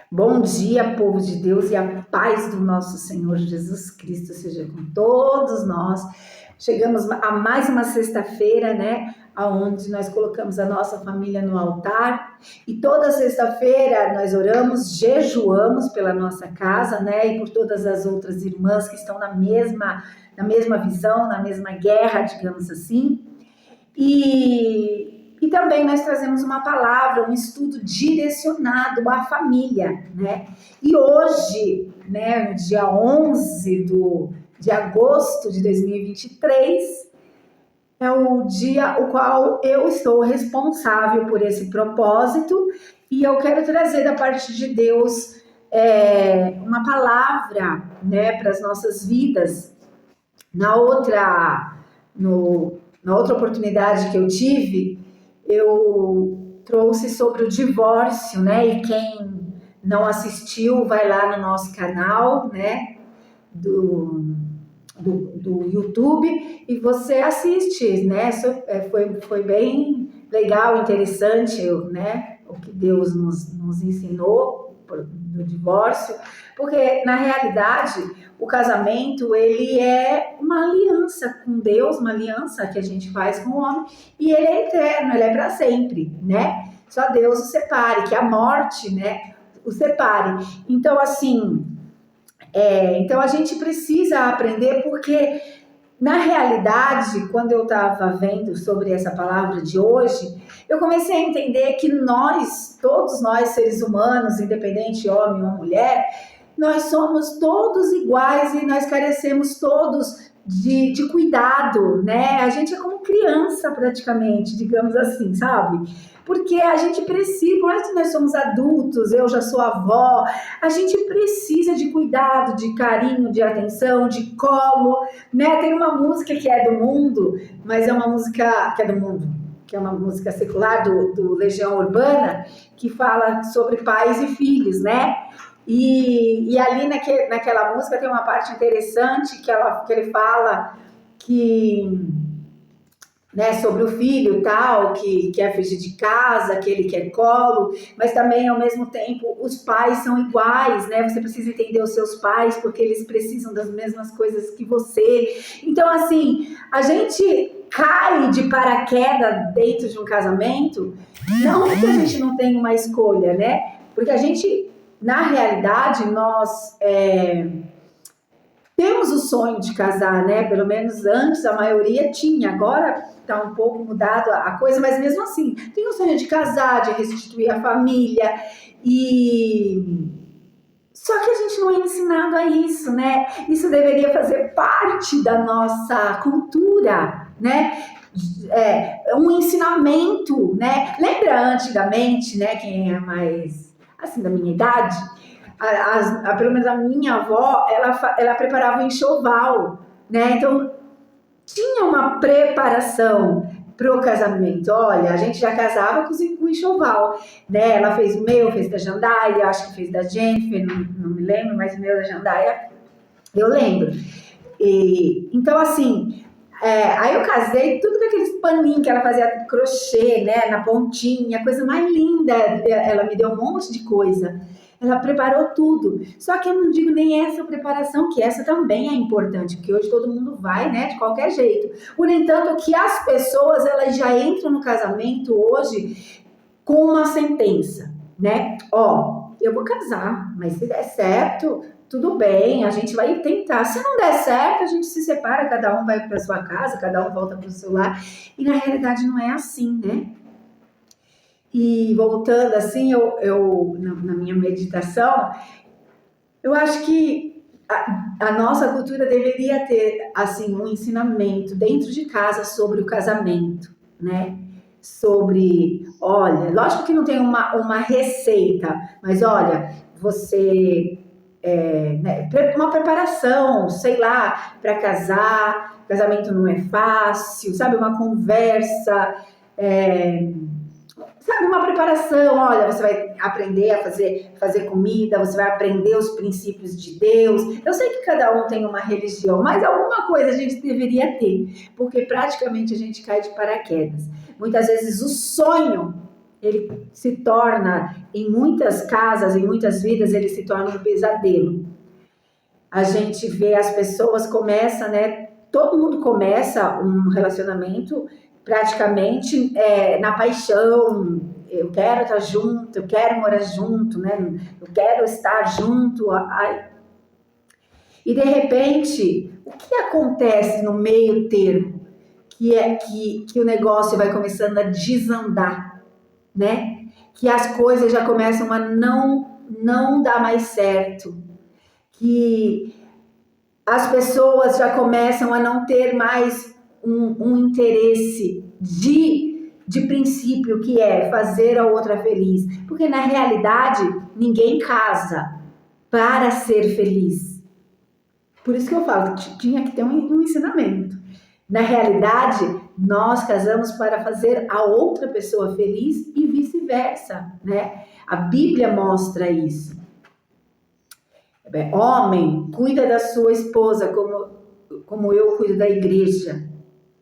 Bom dia, povo de Deus, e a paz do nosso Senhor Jesus Cristo seja com todos nós. Chegamos a mais uma sexta-feira, né, onde nós colocamos a nossa família no altar, e toda sexta-feira nós oramos, jejuamos pela nossa casa, né, e por todas as outras irmãs que estão na mesma visão, na mesma guerra, digamos assim. E também nós trazemos uma palavra, um estudo direcionado à família, né? E hoje, né, no dia 11 de agosto de 2023, é o dia o qual eu estou responsável por esse propósito e eu quero trazer da parte de Deus uma palavra, né, para as nossas vidas. Na outra oportunidade que eu tive, eu trouxe sobre o divórcio, né? E quem não assistiu, vai lá no nosso canal, né? Do YouTube e você assiste, né? Foi bem legal, interessante, né? O que Deus nos ensinou do divórcio, porque na realidade o casamento ele é uma aliança com Deus, uma aliança que a gente faz com o homem e ele é eterno, ele é para sempre, né? Só Deus o separe, que a morte, né, o separe. Então assim, então a gente precisa aprender porque na realidade, quando eu estava vendo sobre essa palavra de hoje, eu comecei a entender que todos nós seres humanos, independente homem ou mulher, nós somos todos iguais e nós carecemos todos de cuidado, né? A gente é como criança praticamente, digamos assim, sabe? Porque a gente precisa, quando nós somos adultos, eu já sou avó, a gente precisa de cuidado, de carinho, de atenção, de colo, né? Tem uma música que é do mundo, mas é uma música que é do mundo, que é uma música secular do Legião Urbana, que fala sobre pais e filhos, né? E ali naquela música tem uma parte interessante que ele fala que, né, sobre o filho tal, que quer fugir de casa, que ele quer colo, mas também ao mesmo tempo os pais são iguais, né? Você precisa entender os seus pais porque eles precisam das mesmas coisas que você. Então assim, a gente cai de paraquedas dentro de um casamento, não porque a gente não tem uma escolha, né? Porque a gente, na realidade, nós temos o sonho de casar, né? Pelo menos antes a maioria tinha, agora está um pouco mudado a coisa, mas mesmo assim, tem o sonho de casar, de restituir a família, só que a gente não é ensinado a isso, né? Isso deveria fazer parte da nossa cultura, né? Um ensinamento, né? Lembra antigamente, né? Quem é mais assim da minha idade, pelo menos a minha avó, ela preparava o enxoval, né? Então tinha uma preparação para o casamento. Olha, a gente já casava com enxoval, né? Ela fez o meu, fez da Jandaia, acho que fez da Jennifer, não me lembro, mas o meu da Jandaia eu lembro. Então assim, aí eu casei tudo com aqueles paninhos que ela fazia crochê, né, na pontinha, coisa mais linda. Ela me deu um monte de coisa. Ela preparou tudo. Só que eu não digo nem essa preparação, que essa também é importante, porque hoje todo mundo vai, né, de qualquer jeito. Por entanto, que as pessoas, elas já entram no casamento hoje com uma sentença, né? Ó, eu vou casar, mas se der certo, tudo bem, a gente vai tentar. Se não der certo, a gente se separa, cada um vai para sua casa, cada um volta para o seu lar. E na realidade não é assim, né? E voltando assim, na minha meditação, eu acho que a nossa cultura deveria ter assim um ensinamento dentro de casa sobre o casamento, né? Sobre, olha, lógico que não tem uma receita, mas olha, você né, uma preparação, sei lá, para casar, casamento não é fácil, sabe, uma conversa, sabe, uma preparação. Olha, você vai aprender a fazer comida, você vai aprender os princípios de Deus. Eu sei que cada um tem uma religião, mas alguma coisa a gente deveria ter, porque praticamente a gente cai de paraquedas. Muitas vezes o sonho ele se torna, em muitas casas, em muitas vidas, ele se torna um pesadelo. A gente vê as pessoas começam, né? Todo mundo começa um relacionamento praticamente na paixão. Eu quero estar junto, eu quero morar junto, né? Eu quero estar junto. E de repente, o que acontece no meio termo? Que é que o negócio vai começando a desandar, né? Que as coisas já começam a não dar mais certo, que as pessoas já começam a não ter mais um interesse de princípio, que é fazer a outra feliz. Porque na realidade, ninguém casa para ser feliz. Por isso que eu falo que tinha que ter um ensinamento. Na realidade, nós casamos para fazer a outra pessoa feliz e vice-versa, né? A Bíblia mostra isso. Homem, cuida da sua esposa como eu cuido da igreja.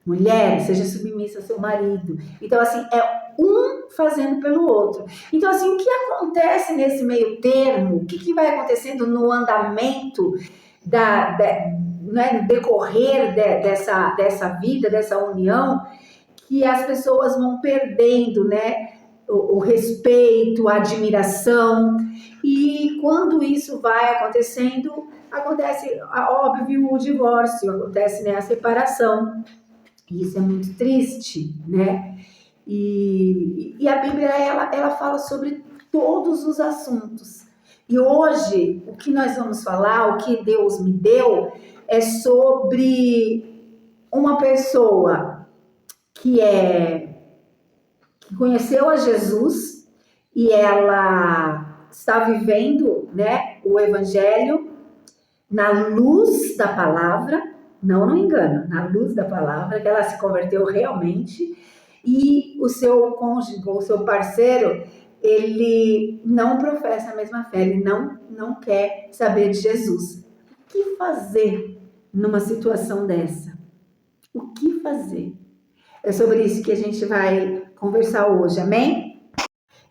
Mulher, seja submissa ao seu marido. Então, assim, é um fazendo pelo outro. Então, assim, o que acontece nesse meio termo? O que vai acontecendo no andamento no decorrer dessa vida, dessa união, que as pessoas vão perdendo, né? O respeito, a admiração, e quando isso vai acontecendo, acontece, óbvio, o divórcio, acontece, né, a separação. Isso é muito triste, né? E a Bíblia, ela fala sobre todos os assuntos. E hoje, o que nós vamos falar, o que Deus me deu, é sobre uma pessoa que conheceu a Jesus e ela está vivendo, né, o Evangelho na luz da palavra, não no engano, na luz da palavra, que ela se converteu realmente, e o seu cônjuge, o seu parceiro, ele não professa a mesma fé, ele não quer saber de Jesus. O que fazer numa situação dessa? O que fazer? É sobre isso que a gente vai conversar hoje, amém?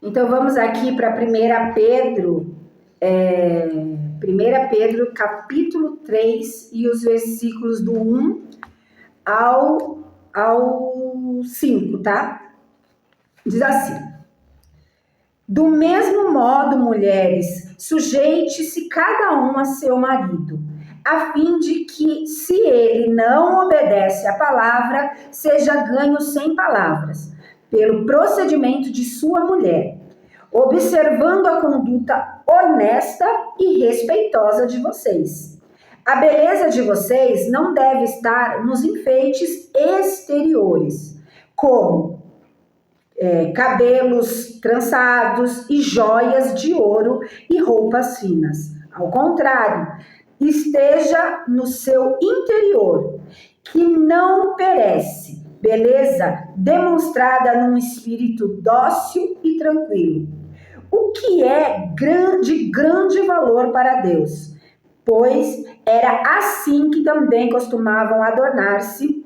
Então vamos aqui para 1 Pedro, 1 Pedro capítulo 3 e os versículos do 1 ao 5, tá? Diz assim: do mesmo modo, mulheres, sujeite-se cada um a seu marido, a fim de que, se ele não obedece à palavra, seja ganho sem palavras, pelo procedimento de sua mulher, observando a conduta honesta e respeitosa de vocês. A beleza de vocês não deve estar nos enfeites exteriores, como cabelos trançados e joias de ouro e roupas finas. Ao contrário, esteja no seu interior, que não perece, beleza demonstrada num espírito dócil e tranquilo, o que é de grande valor para Deus, pois era assim que também costumavam adornar-se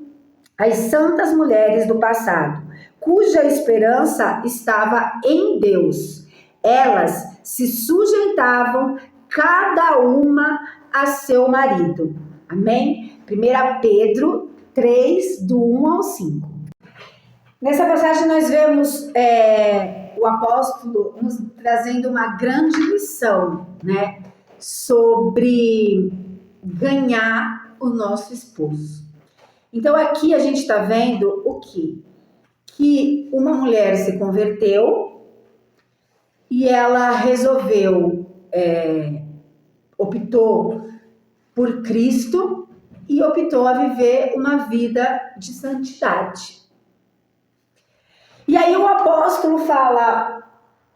as santas mulheres do passado, cuja esperança estava em Deus. Elas se sujeitavam cada uma a seu marido. Amém? 1 Pedro 3, do 1 ao 5. Nessa passagem nós vemos o apóstolo nos trazendo uma grande lição, né, sobre ganhar o nosso esposo. Então aqui a gente está vendo o quê? Que uma mulher se converteu e ela resolveu, optou por Cristo e optou a viver uma vida de santidade. E aí o apóstolo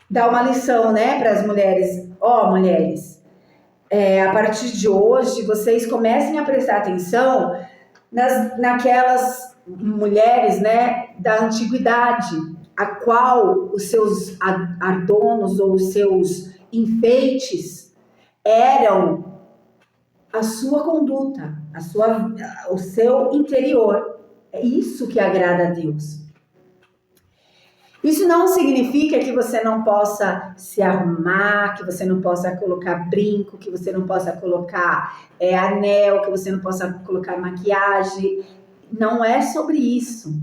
dá uma lição, né, para as mulheres. Mulheres, a partir de hoje, vocês comecem a prestar atenção naquelas mulheres, né, da antiguidade, a qual os seus adornos ou os seus enfeites eram a sua conduta, o seu interior. É isso que agrada a Deus. Isso não significa que você não possa se arrumar, que você não possa colocar brinco, que você não possa colocar anel, que você não possa colocar maquiagem. Não é sobre isso.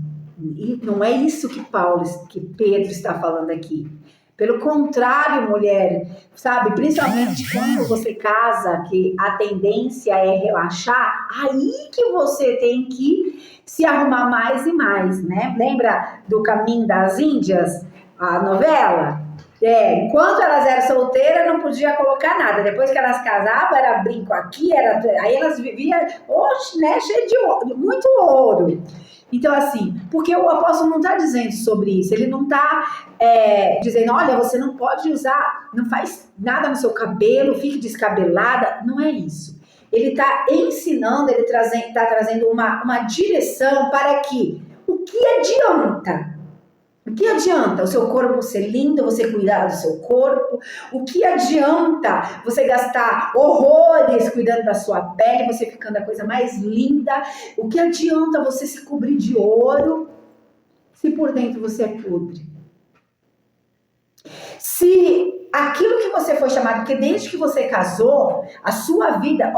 E não é isso que Pedro está falando aqui. Pelo contrário, mulher, sabe, principalmente quando você casa, que a tendência é relaxar, aí que você tem que se arrumar mais e mais, né? Lembra do Caminho das Índias, a novela? Enquanto elas eram solteiras, não podia colocar nada. Depois que elas casavam, era brinco aqui, aí elas viviam, né, cheio de ouro, muito ouro. Então, assim, porque o apóstolo não está dizendo sobre isso, ele não está dizendo, olha, você não pode usar, não faz nada no seu cabelo, fique descabelada, não é isso. Ele está ensinando, ele está trazendo uma direção para que, o que adianta? O que adianta o seu corpo ser lindo, você cuidar do seu corpo? O que adianta você gastar horrores cuidando da sua pele, você ficando a coisa mais linda? O que adianta você se cobrir de ouro se por dentro você é podre? Se aquilo que você foi chamado, porque desde que você casou, a sua vida,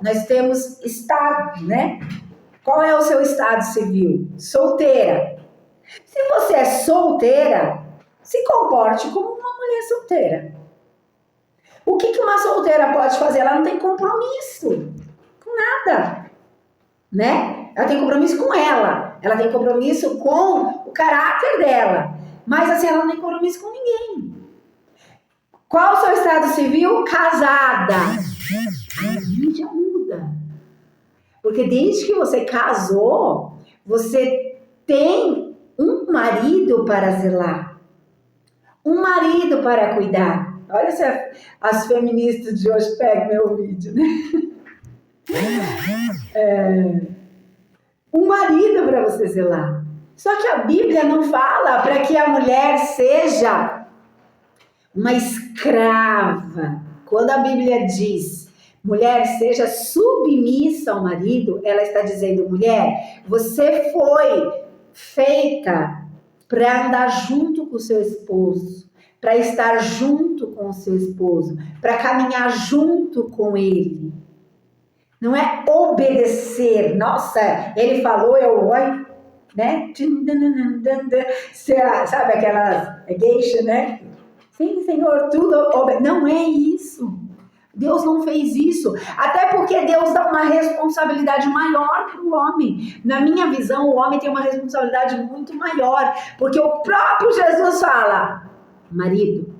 nós temos estado, né? Qual é o seu estado civil? Solteira. Se você é solteira, se comporte como uma mulher solteira. O que uma solteira pode fazer? Ela não tem compromisso com nada, né? Ela tem compromisso com ela tem compromisso com o caráter dela, mas assim, ela não tem compromisso com ninguém. Qual o seu estado civil? Casada. Aí já muda. Porque desde que você casou, você tem um marido para zelar, um marido para cuidar. Olha se as feministas de hoje pegam meu vídeo, né? Um marido para você zelar. Só que a Bíblia não fala para que a mulher seja uma escrava. Quando a Bíblia diz, mulher, seja submissa ao marido, ela está dizendo, mulher, você foi feita para andar junto com o seu esposo, para estar junto com o seu esposo, para caminhar junto com ele. Não é obedecer. Nossa, ele falou, eu oi, né? Sabe aquelas geisha, né? Sim, Senhor, tudo não é isso. Deus não fez isso, até porque Deus dá uma responsabilidade maior para o homem. Na minha visão, o homem tem uma responsabilidade muito maior, porque o próprio Jesus fala, marido,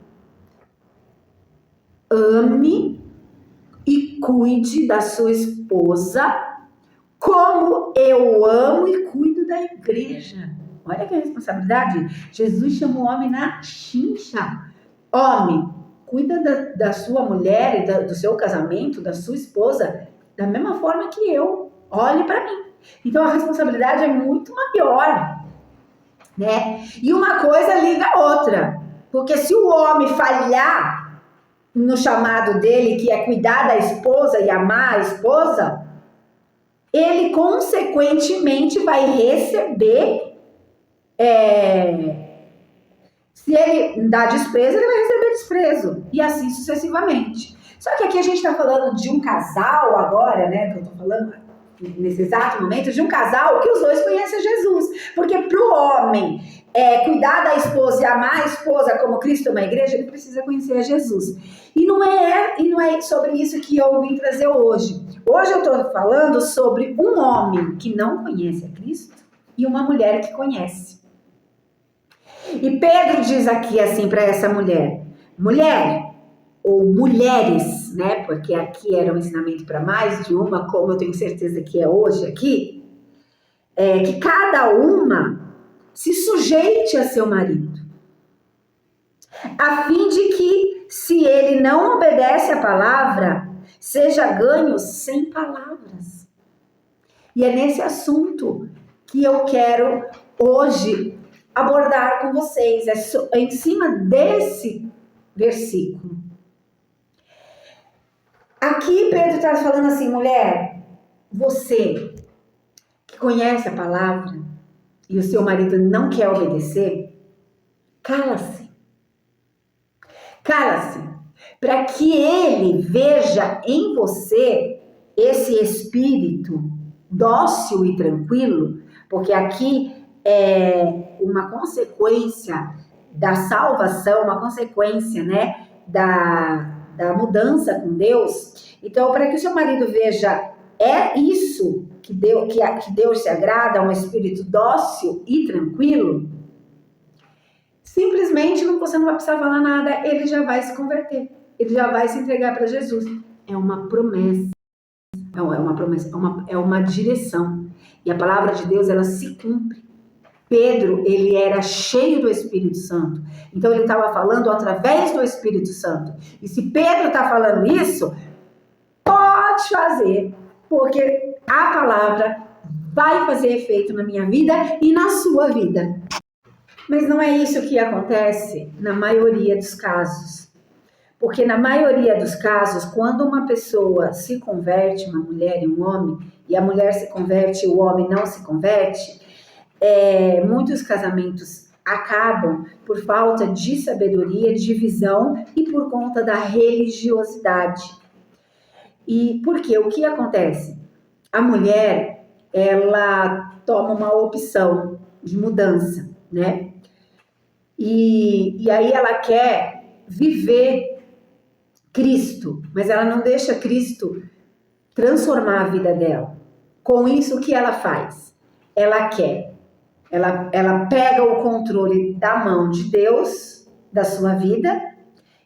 ame e cuide da sua esposa como eu amo e cuido da igreja. Olha que responsabilidade. Jesus chamou o homem na chincha. Homem, cuida da sua mulher e do seu casamento, da sua esposa, da mesma forma que eu. Olhe para mim. Então, a responsabilidade é muito maior, né? E uma coisa liga a outra. Porque se o homem falhar no chamado dele, que é cuidar da esposa e amar a esposa, ele, consequentemente, vai receber... Se ele dá desprezo, ele vai receber desprezo. E assim sucessivamente. Só que aqui a gente está falando de um casal agora, né? Que eu estou falando nesse exato momento, de um casal que os dois conhecem Jesus. Porque para o homem cuidar da esposa e amar a esposa como Cristo ama a igreja, ele precisa conhecer a Jesus. E não é sobre isso que eu vim trazer hoje. Hoje eu estou falando sobre um homem que não conhece a Cristo e uma mulher que conhece. E Pedro diz aqui assim para essa mulher, ou mulheres, né? Porque aqui era um ensinamento para mais de uma, como eu tenho certeza que é hoje aqui, que cada uma se sujeite a seu marido, a fim de que, se ele não obedece à palavra, seja ganho sem palavras. E é nesse assunto que eu quero hoje abordar com vocês, em cima desse versículo. Aqui Pedro está falando assim, mulher, você que conhece a palavra e o seu marido não quer obedecer, Cala-se. Cala-se. Para que ele veja em você esse espírito dócil e tranquilo, porque aqui é uma consequência da salvação, uma consequência, né, da mudança com Deus. Então, para que o seu marido veja, é isso que Deus se agrada, um espírito dócil e tranquilo, simplesmente você não vai precisar falar nada, ele já vai se converter, ele já vai se entregar para Jesus. É uma promessa, é uma direção. E a palavra de Deus, ela se cumpre. Pedro, ele era cheio do Espírito Santo. Então, ele estava falando através do Espírito Santo. E se Pedro está falando isso, pode fazer, porque a palavra vai fazer efeito na minha vida e na sua vida. Mas não é isso que acontece na maioria dos casos. Porque na maioria dos casos, quando uma pessoa se converte, uma mulher e um homem, e a mulher se converte e o homem não se converte, muitos casamentos acabam por falta de sabedoria, de visão e por conta da religiosidade. E por quê? O que acontece? A mulher, ela toma uma opção de mudança, né? E aí ela quer viver Cristo, mas ela não deixa Cristo transformar a vida dela. Com isso, o que ela faz? Ela pega o controle da mão de Deus, da sua vida,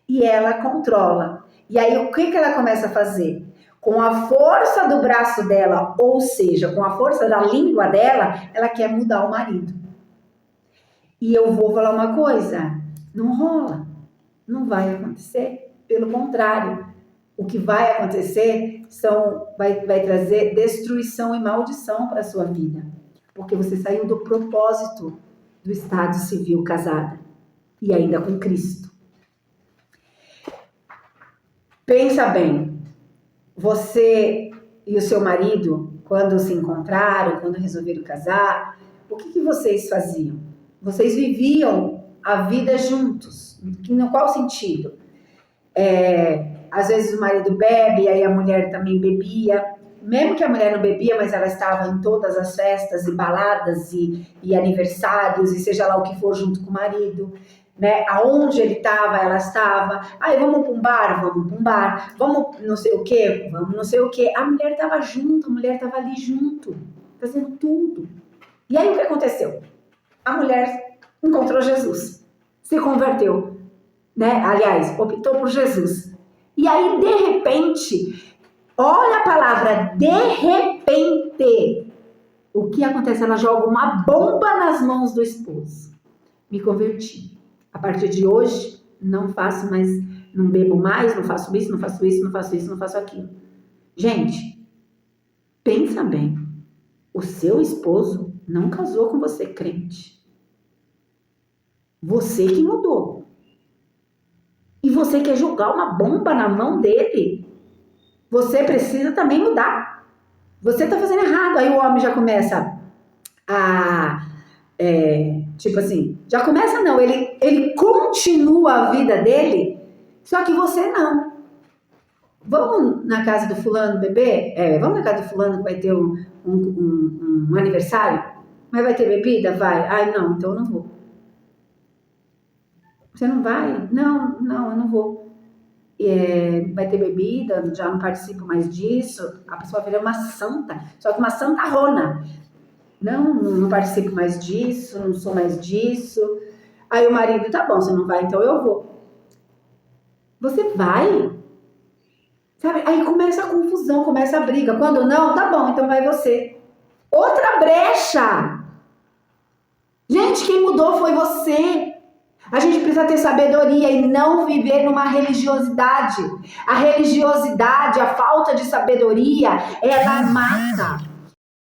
e ela controla. E aí, o que ela começa a fazer? Com a força do braço dela, ou seja, com a força da língua dela, ela quer mudar o marido. E eu vou falar uma coisa, não rola, não vai acontecer. Pelo contrário, o que vai acontecer vai trazer destruição e maldição para a sua vida. Porque você saiu do propósito do estado civil casada. E ainda com Cristo. Pensa bem. Você e o seu marido, quando se encontraram, quando resolveram casar, o que vocês faziam? Vocês viviam a vida juntos. Em qual sentido? Às vezes o marido bebe, aí a mulher também bebia. Mesmo que a mulher não bebia, mas ela estava em todas as festas e baladas e aniversários e seja lá o que for junto com o marido, né? Aonde ele estava, ela estava. Aí vamos para um bar, vamos para um bar. Vamos não sei o quê, vamos não sei o quê. A mulher estava junto, a mulher estava ali junto, fazendo tudo. E aí o que aconteceu? A mulher encontrou Jesus, se converteu, né? Aliás, optou por Jesus. E aí, de repente, olha a palavra, de repente, o que acontece? Ela joga uma bomba nas mãos do esposo. Me converti. A partir de hoje, não faço mais, não bebo mais, não faço isso, não faço isso, não faço isso, não faço aquilo. Gente, pensa bem. O seu esposo não casou com você crente. Você que mudou. E você quer jogar uma bomba na mão dele? Você precisa também mudar. Você está fazendo errado. Aí o homem já começa tipo assim, já começa não, ele continua a vida dele, só que você não. Vamos na casa do fulano beber? Vamos na casa do fulano que vai ter um aniversário? Mas vai ter bebida? Vai. Ai, não, então eu não vou. Você não vai? Não, eu não vou. Vai ter bebida, já não participo mais disso. A pessoa vira uma santa, só que uma santarrona. Não participo mais disso, não sou mais disso. Aí o marido, tá bom, você não vai, então eu vou. Você vai? Sabe? Aí começa a confusão, começa a briga. Quando não, tá bom, então vai você. Outra brecha. Gente, quem mudou foi você. A gente precisa ter sabedoria e não viver numa religiosidade. A religiosidade, a falta de sabedoria, ela mata.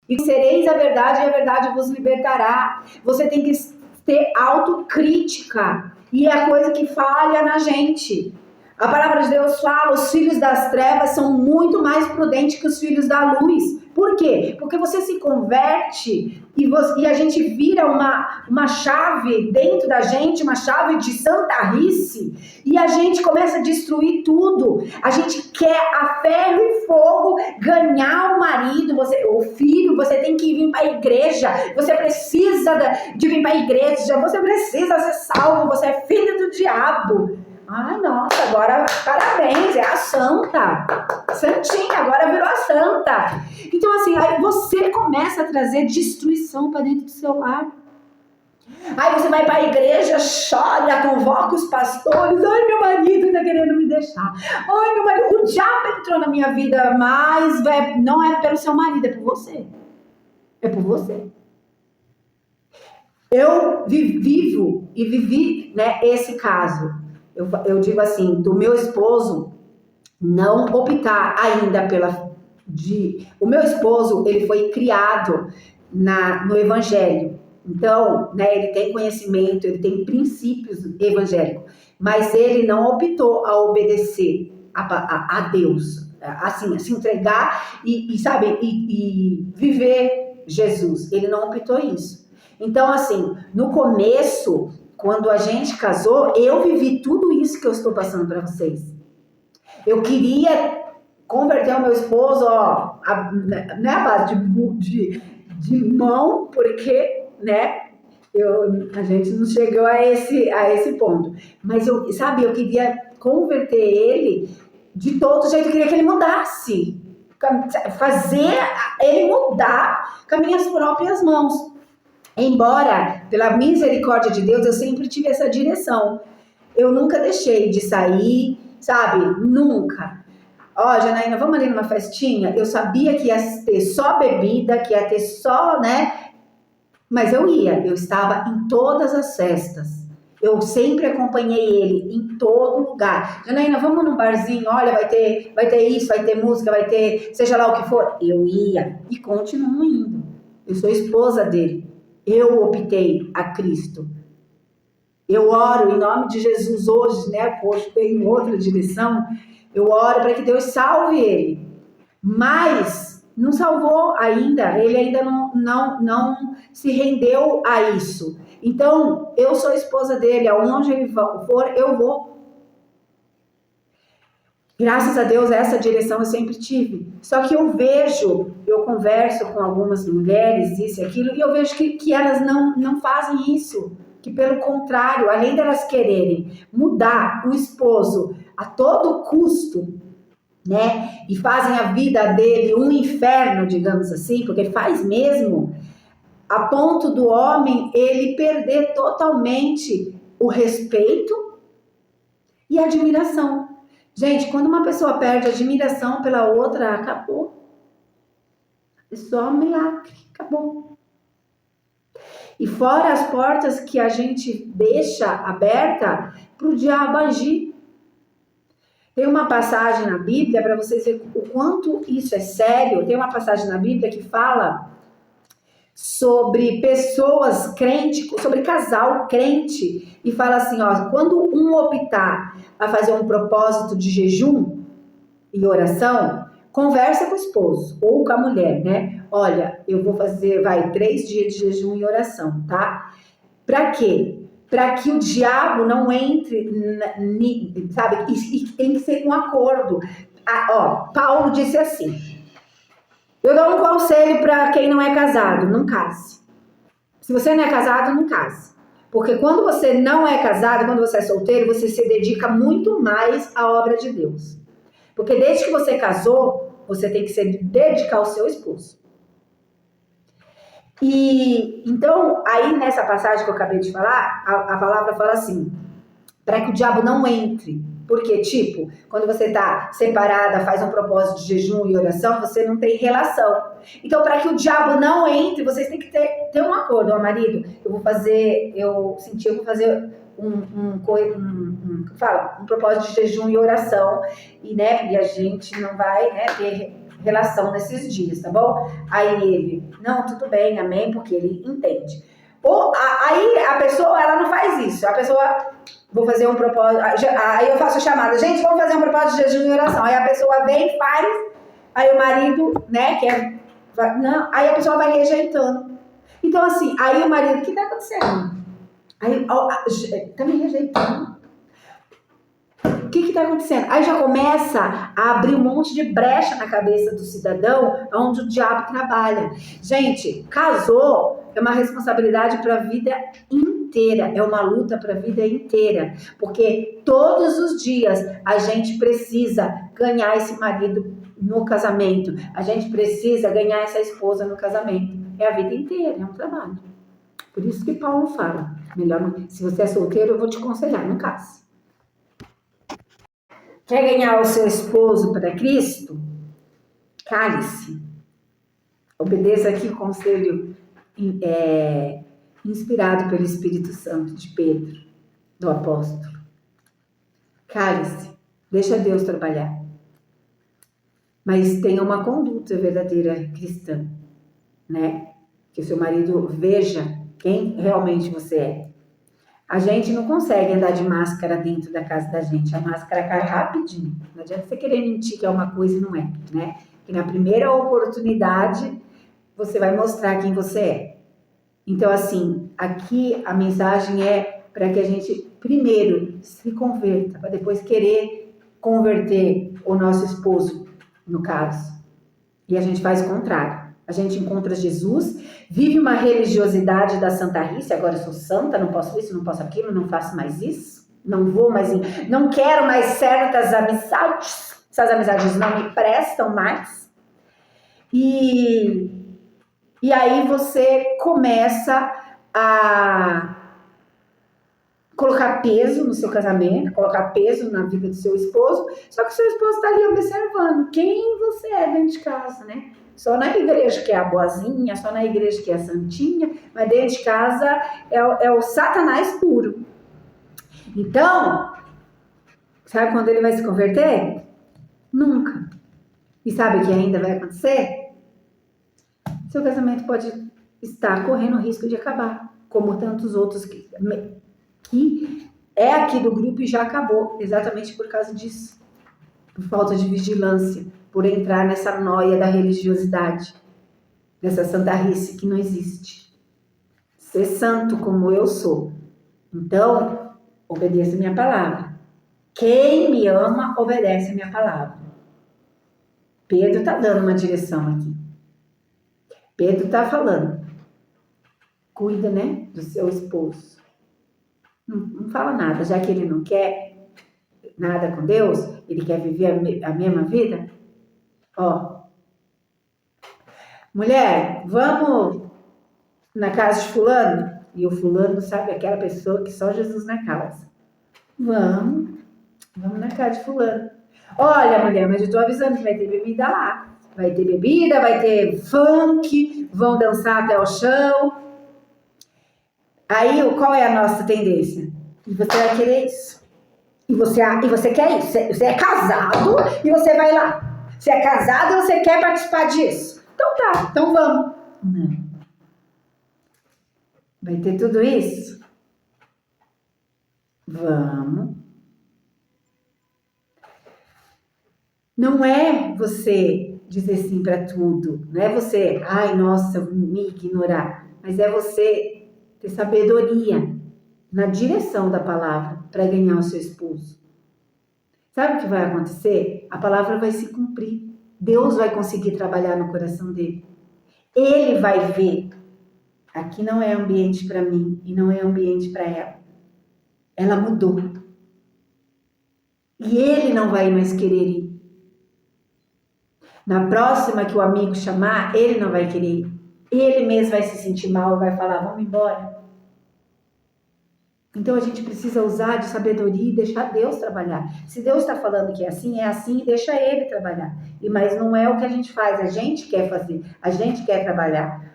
E sereis a verdade e a verdade vos libertará. Você tem que ter autocrítica. E é a coisa que falha na gente. A palavra de Deus fala, os filhos das trevas são muito mais prudentes que os filhos da luz. Por quê? Porque você se converte e a gente vira uma chave dentro da gente, uma chave de santarrice, e a gente começa a destruir tudo. A gente quer a ferro e fogo ganhar o marido, o filho, você tem que vir para a igreja, você precisa de vir para a igreja, você precisa ser salvo, você é filho do diabo. Ai, nossa, agora parabéns, é a santa. Santinha, agora virou a santa. Então, assim, aí você começa a trazer destruição para dentro do seu lar. Aí você vai para a igreja, chora, convoca os pastores. Ai, meu marido está querendo me deixar. Ai, meu marido, o diabo entrou na minha vida, mas não é pelo seu marido, é por você. É por você. Eu vivo e vivi, né, esse caso. Eu digo assim, do meu esposo não optar ainda o meu esposo, ele foi criado no evangelho. Então, né, ele tem conhecimento, ele tem princípios evangélicos, mas ele não optou a obedecer a Deus, assim, se entregar e viver Jesus. Ele não optou isso. Então, assim, no começo, quando a gente casou, eu vivi tudo isso que eu estou passando para vocês. Eu queria converter o meu esposo, não é a base de mão, porque, né, a gente não chegou a esse ponto. Mas eu queria converter ele de todo jeito, eu queria que ele mudasse. Fazer ele mudar com as minhas próprias mãos. Embora, pela misericórdia de Deus, eu sempre tive essa direção. Eu nunca deixei de sair, sabe? Nunca. Ó, Janaína, vamos ali numa festinha? Eu sabia que ia ter só bebida, que ia ter só, né? Mas eu estava em todas as festas. Eu sempre acompanhei ele em todo lugar. Janaína, vamos num barzinho? Olha, vai ter isso, vai ter música, vai ter seja lá o que for. Eu ia e continuo indo. Eu sou esposa dele. Eu optei a Cristo. Eu oro em nome de Jesus hoje, né? Poxa, tem outra direção. Eu oro para que Deus salve ele. Mas não salvou ainda. Ele ainda não se rendeu a isso. Então, eu sou esposa dele. Aonde ele for, eu vou. Graças a Deus, essa direção eu sempre tive. Só que eu converso com algumas mulheres, isso e aquilo, e eu vejo que elas não fazem isso. Que pelo contrário, além delas quererem mudar o esposo a todo custo, né? E fazem a vida dele um inferno, digamos assim, porque faz mesmo, a ponto do homem ele perder totalmente o respeito e a admiração. Gente, quando uma pessoa perde admiração pela outra, acabou. É só um milagre, acabou. E fora as portas que a gente deixa aberta para o diabo agir. Tem uma passagem na Bíblia, para vocês verem o quanto isso é sério, tem uma passagem na Bíblia que fala sobre pessoas crentes, sobre casal crente, e fala assim, ó, quando um optar a fazer um propósito de jejum e oração, conversa com o esposo ou com a mulher, né? Olha, eu vou fazer, 3 dias de jejum e oração, tá? Pra quê? Para que o diabo não entre, sabe? E tem que ser um acordo. Paulo disse assim, eu dou um conselho para quem não é casado, não case. Se você não é casado, não case. Porque quando você não é casado, quando você é solteiro, você se dedica muito mais à obra de Deus. Porque desde que você casou, você tem que se dedicar ao seu esposo. E então, aí nessa passagem que eu acabei de falar, a palavra fala assim, para que o diabo não entre. Porque, tipo, quando você tá separada, faz um propósito de jejum e oração, você não tem relação. Então, para que o diabo não entre, vocês têm que ter um acordo. Ó, marido, eu vou fazer um propósito de jejum e oração. E, né, e a gente não vai, né, ter relação nesses dias, tá bom? Aí ele, não, tudo bem, amém, porque ele entende. Aí a pessoa, ela não faz isso. A pessoa, vou fazer um propósito, aí eu faço a chamada, gente, vamos fazer um propósito de jejum e oração. Aí a pessoa vem e faz, aí o marido, né, quer não, aí a pessoa vai rejeitando. Então, assim, aí o marido, o que está acontecendo? Aí, tá me rejeitando. O que está acontecendo? Aí já começa a abrir um monte de brecha na cabeça do cidadão, onde o diabo trabalha. Gente, casou é uma responsabilidade para a vida inteira, é uma luta para a vida inteira, porque todos os dias a gente precisa ganhar esse marido no casamento, a gente precisa ganhar essa esposa no casamento, é a vida inteira, é um trabalho. Por isso que Paulo fala, melhor, se você é solteiro, eu vou te aconselhar, não case. Quer ganhar o seu esposo para Cristo? Cale-se. Obedeça aqui o conselho inspirado pelo Espírito Santo de Pedro, do apóstolo. Cale-se. Deixa Deus trabalhar. Mas tenha uma conduta verdadeira cristã, né? Que o seu marido veja quem realmente você é. A gente não consegue andar de máscara dentro da casa da gente. A máscara cai rapidinho. Não adianta você querer mentir que é uma coisa e não é, né? Que na primeira oportunidade você vai mostrar quem você é. Então, assim, aqui a mensagem é para que a gente primeiro se converta, para depois querer converter o nosso esposo, no caso. E a gente faz o contrário. A gente encontra Jesus, vive uma religiosidade da santarrice, agora eu sou santa, não posso isso, não posso aquilo, não faço mais isso, não vou mais, não quero mais certas amizades, essas amizades não me prestam mais. E aí você começa a colocar peso no seu casamento, colocar peso na vida do seu esposo, só que o seu esposo está ali observando quem você é dentro de casa, né? Só na igreja que é a boazinha, só na igreja que é a santinha, mas dentro de casa é o Satanás puro. Então, sabe quando ele vai se converter? Nunca. E sabe o que ainda vai acontecer? Seu casamento pode estar correndo o risco de acabar, como tantos outros que é aqui do grupo e já acabou, exatamente por causa disso. Por falta de vigilância, por entrar nessa noia da religiosidade, nessa santarrice que não existe. Ser santo como eu sou. Então, obedeça a minha palavra. Quem me ama, obedece a minha palavra. Pedro está dando uma direção aqui. Pedro está falando. Cuida, né, do seu esposo. Não fala nada, já que ele não quer nada com Deus, ele quer viver a mesma vida. Ó, mulher, vamos na casa de fulano? E o fulano sabe aquela pessoa que só Jesus na casa. Vamos na casa de fulano. Olha, mulher, mas eu tô avisando que vai ter bebida lá. Vai ter bebida, vai ter funk, vão dançar até o chão. Aí, qual é a nossa tendência? E você vai querer isso. E você quer isso. Você é casado e você vai lá. Você é casado e você quer participar disso. Então tá, então vamos. Não. Vai ter tudo isso? Vamos. Não é você dizer sim para tudo. Não é você, ai, nossa, me ignorar. Mas é você ter sabedoria na direção da palavra para ganhar o seu esposo. Sabe o que vai acontecer? A palavra vai se cumprir. Deus vai conseguir trabalhar no coração dele. Ele vai ver. Aqui não é ambiente para mim e não é ambiente para ela. Ela mudou. E ele não vai mais querer ir. Na próxima que o amigo chamar, ele não vai querer ir. Ele mesmo vai se sentir mal e vai falar, vamos embora. Então a gente precisa usar de sabedoria e deixar Deus trabalhar. Se Deus está falando que é assim, e deixa Ele trabalhar. Mas não é o que a gente faz, a gente quer fazer, a gente quer trabalhar.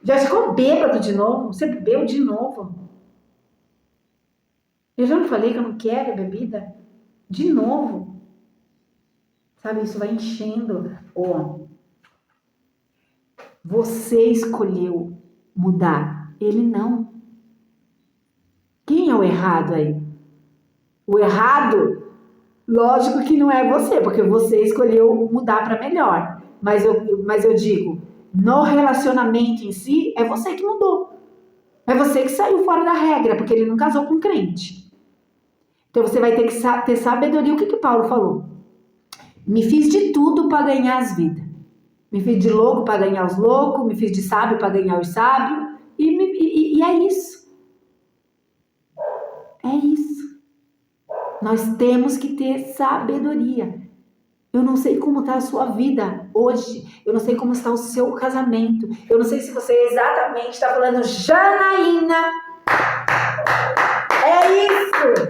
Já ficou bêbado de novo? Você bebeu de novo? Eu já não falei que eu não quero bebida? De novo. Sabe, isso vai enchendo. Você escolheu mudar, ele não. Quem é o errado aí? O errado, lógico que não é você, porque você escolheu mudar para melhor. Mas eu digo, no relacionamento em si, é você que mudou. É você que saiu fora da regra, porque ele não casou com um crente. Então você vai ter que ter sabedoria. O que Paulo falou? Me fiz de tudo para ganhar as vidas. Me fiz de louco para ganhar os loucos, me fiz de sábio para ganhar os sábios. E é isso. É isso. Nós temos que ter sabedoria. Eu não sei como está a sua vida hoje. Eu não sei como está o seu casamento. Eu não sei se você exatamente está falando, Janaína,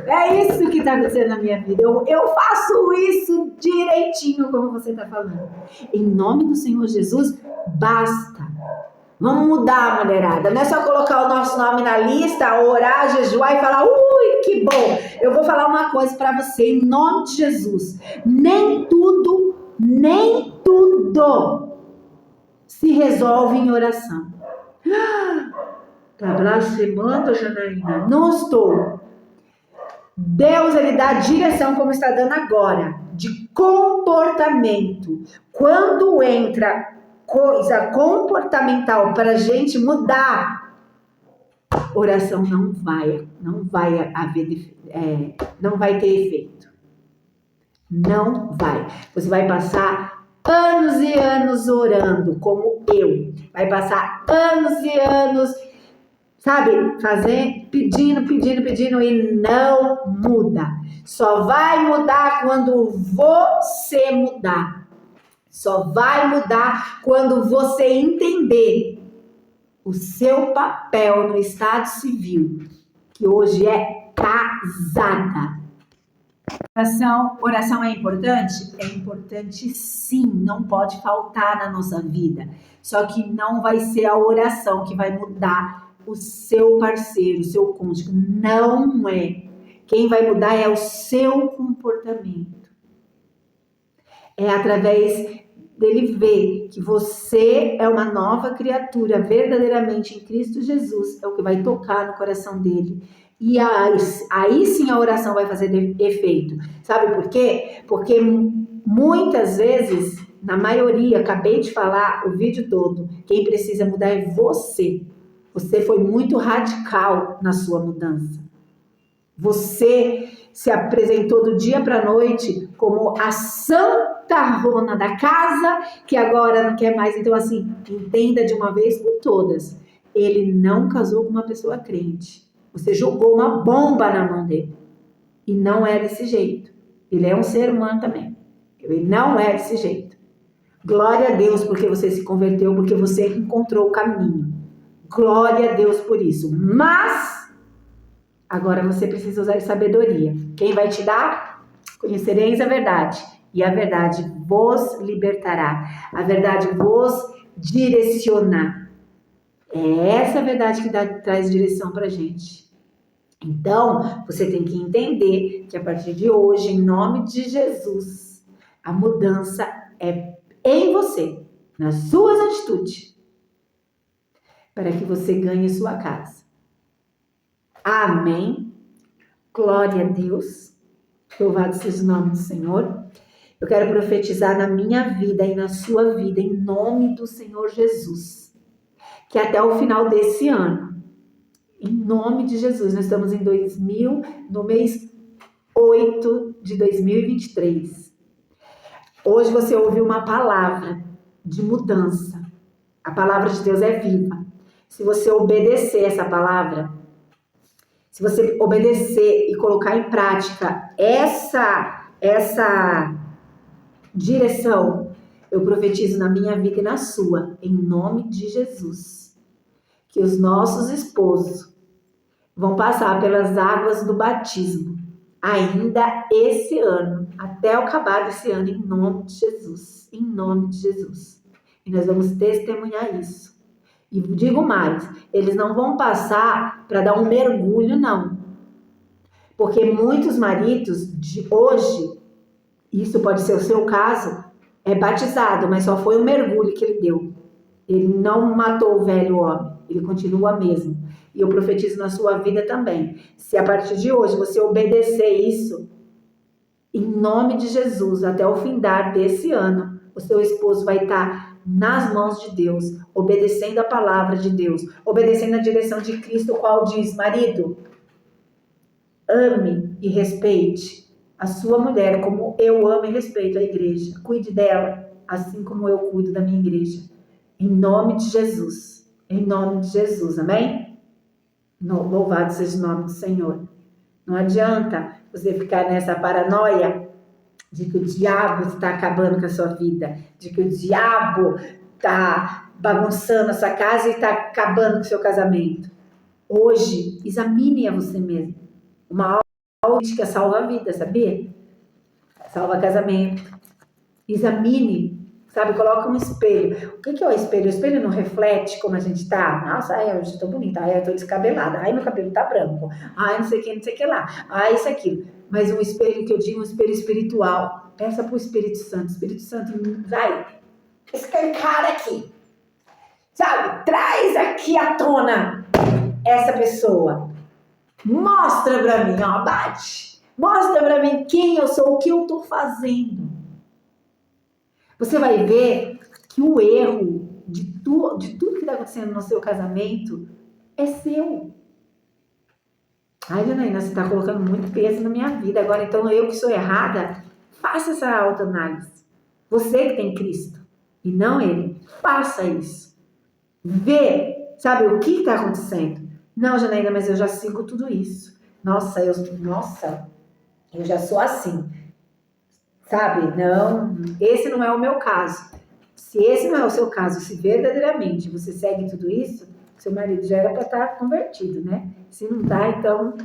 é isso que está acontecendo na minha vida. Eu faço isso direitinho como você está falando. Em nome do Senhor Jesus, basta. Vamos mudar, mulherada. Não é só colocar o nosso nome na lista, orar, jejuar e falar, ui, que bom. Eu vou falar uma coisa para você, em nome de Jesus. Nem tudo se resolve em oração. Tá blasfemando, Janaína? Não estou. Deus, ele dá direção, como está dando agora, de comportamento. Quando entra coisa comportamental para a gente mudar, oração não vai ter efeito. Não vai. Você vai passar anos e anos orando, como eu. Vai passar anos e anos, sabe, pedindo e não muda. Só vai mudar quando você mudar. Só vai mudar quando você entender o seu papel no estado civil, que hoje é casada. Oração é importante? É importante sim, não pode faltar na nossa vida. Só que não vai ser a oração que vai mudar o seu parceiro, o seu cônjuge. Não é. Quem vai mudar é o seu comportamento. É através dele ver que você é uma nova criatura verdadeiramente em Cristo Jesus, é o que vai tocar no coração dele. E aí sim a oração vai fazer efeito. Sabe por quê? Porque muitas vezes, na maioria, acabei de falar o vídeo todo, quem precisa mudar é você. Você foi muito radical na sua mudança. Você se apresentou do dia para a noite como a santa rona da casa, que agora não quer mais. Então, assim, entenda de uma vez por todas. Ele não casou com uma pessoa crente. Você jogou uma bomba na mão dele. E não é desse jeito. Ele é um ser humano também. Ele não é desse jeito. Glória a Deus porque você se converteu, porque você encontrou o caminho. Glória a Deus por isso. Mas agora você precisa usar sabedoria. Quem vai te dar? Conhecereis a verdade. E a verdade vos libertará. A verdade vos direcionar. É essa a verdade que traz direção pra gente. Então, você tem que entender que a partir de hoje, em nome de Jesus, a mudança é em você, nas suas atitudes, para que você ganhe sua casa. Amém. Glória a Deus. Louvado seja o nome do Senhor. Eu quero profetizar na minha vida e na sua vida, em nome do Senhor Jesus, que até o final desse ano, em nome de Jesus, nós estamos no mês 8 de 2023. Hoje você ouviu uma palavra de mudança. A palavra de Deus é viva. Se você obedecer essa palavra, se você obedecer e colocar em prática essa direção, eu profetizo na minha vida e na sua, em nome de Jesus, que os nossos esposos vão passar pelas águas do batismo ainda esse ano, até acabar desse ano, em nome de Jesus, em nome de Jesus. E nós vamos testemunhar isso. E digo mais, eles não vão passar para dar um mergulho, não. Porque muitos maridos de hoje, isso pode ser o seu caso, é batizado, mas só foi um mergulho que ele deu. Ele não matou o velho homem, ele continua mesmo. E eu profetizo na sua vida também. Se a partir de hoje você obedecer isso, em nome de Jesus, até o findar desse ano, o seu esposo vai estar nas mãos de Deus, obedecendo a palavra de Deus, obedecendo a direção de Cristo, o qual diz: marido, ame e respeite a sua mulher como eu amo e respeito a igreja. Cuide dela, assim como eu cuido da minha igreja. Em nome de Jesus. Em nome de Jesus. Amém? Louvado seja o nome do Senhor. Não adianta você ficar nessa paranoia de que o diabo está acabando com a sua vida, de que o diabo está bagunçando a sua casa e está acabando com o seu casamento. Hoje, examine a você mesmo. Uma autocrítica salva a vida, sabia? Salva casamento. Examine, sabe? Coloca um espelho. O que é o espelho? O espelho não reflete como a gente tá? Nossa, ai, hoje eu tô bonita, ai, eu tô descabelada, ai, meu cabelo tá branco, ai, não sei o que lá, ai, isso, aquilo. Mas um espelho que eu digo, um espelho espiritual. Peça pro Espírito Santo, vai, escancara aqui, sabe? Traz aqui à tona essa pessoa. Mostra pra mim, ó, bate. Mostra pra mim quem eu sou, o que eu tô fazendo. Você vai ver que o erro de tudo que está acontecendo no seu casamento é seu. Ai, Janaína, você está colocando muito peso na minha vida. Agora, então, eu que sou errada, faça essa autoanálise. Você que tem Cristo e não ele. Faça isso. Vê, sabe, o que está acontecendo. Não, Janaína, mas eu já sigo tudo isso. Nossa, eu já sou assim. Sabe? Não, esse não é o meu caso. Se esse não é o seu caso, se verdadeiramente você segue tudo isso, seu marido já era para estar convertido, né? Se não tá, então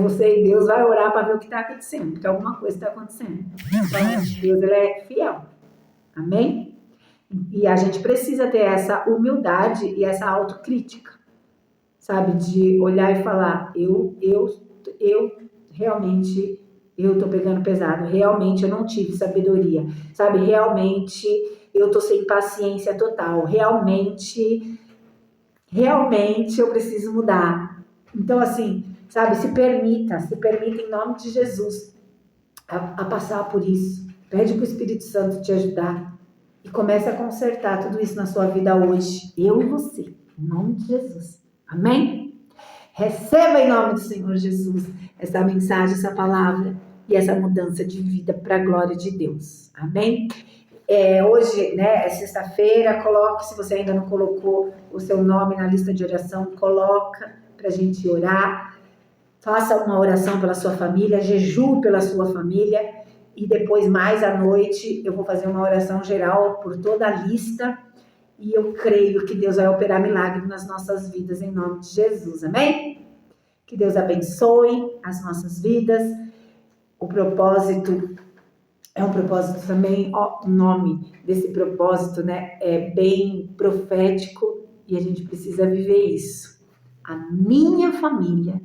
você e Deus vai orar para ver o que está acontecendo, porque alguma coisa está acontecendo. Então, Deus, ele é fiel. Amém? E a gente precisa ter essa humildade e essa autocrítica, sabe? De olhar e falar, eu realmente... eu tô pegando pesado, realmente eu não tive sabedoria, sabe, realmente eu tô sem paciência total, realmente eu preciso mudar. Então, assim, sabe, se permita em nome de Jesus a passar por isso. Pede pro Espírito Santo te ajudar e comece a consertar tudo isso na sua vida hoje, eu e você, em nome de Jesus. Amém? Receba em nome do Senhor Jesus essa mensagem, essa palavra e essa mudança de vida para a glória de Deus. Amém? Hoje, né, é sexta-feira, coloque, se você ainda não colocou o seu nome na lista de oração, coloca para a gente orar. Faça uma oração pela sua família, jejue pela sua família e depois, mais à noite, eu vou fazer uma oração geral por toda a lista e eu creio que Deus vai operar milagre nas nossas vidas em nome de Jesus. Amém? Que Deus abençoe as nossas vidas. O propósito é um propósito também, o nome desse propósito, né, é bem profético e a gente precisa viver isso. A minha família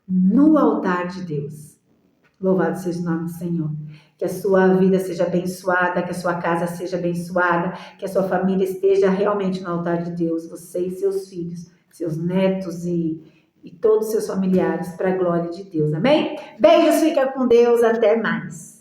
no altar de Deus. Louvado seja o nome do Senhor. Que a sua vida seja abençoada, que a sua casa seja abençoada, que a sua família esteja realmente no altar de Deus, você e seus filhos, seus netos e todos os seus familiares, para a glória de Deus. Amém? Beijos, fica com Deus, até mais.